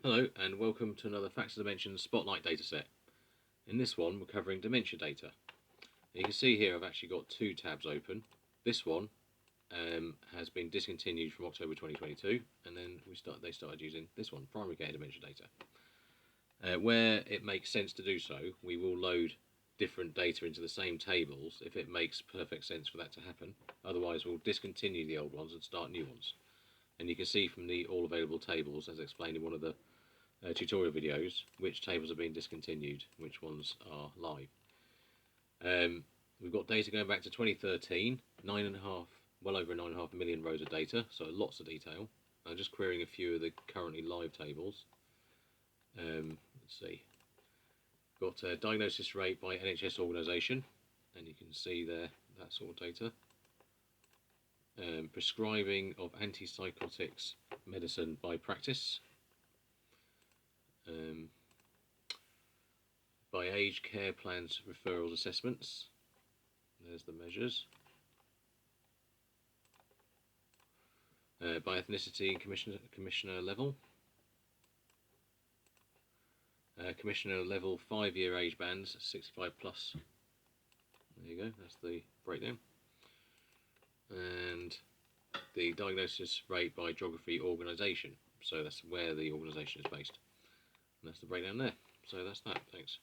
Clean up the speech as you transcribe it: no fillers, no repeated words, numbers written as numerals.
Hello and welcome to another Facts of Dementia Spotlight dataset. In this one we're covering dementia data. You can see here I've actually got two tabs open. This one has been discontinued from October 2022, and then they started using this one, primary care dementia data. Where it makes sense to do so, we will load different data into the same tables if it makes perfect sense for that to happen. Otherwise we'll discontinue the old ones and start new ones. And you can see from the all available tables, as explained in one of the tutorial videos, which tables have been discontinued, which ones are live. We've got data going back to 2013, well over 9.5 million rows of data, so lots of detail. I'm just querying a few of the currently live tables. Let's see. Got a diagnosis rate by NHS organisation, and you can see there that sort of data. Prescribing of antipsychotics medicine by practice. By age, care plans, referrals, assessments. There's the measures. By ethnicity and commissioner level. Commissioner level 5-year age bands, 65 plus. There you go, that's the breakdown. And the diagnosis rate by geography organisation. So that's where the organisation is based. And that's the breakdown there. So that's that. Thanks.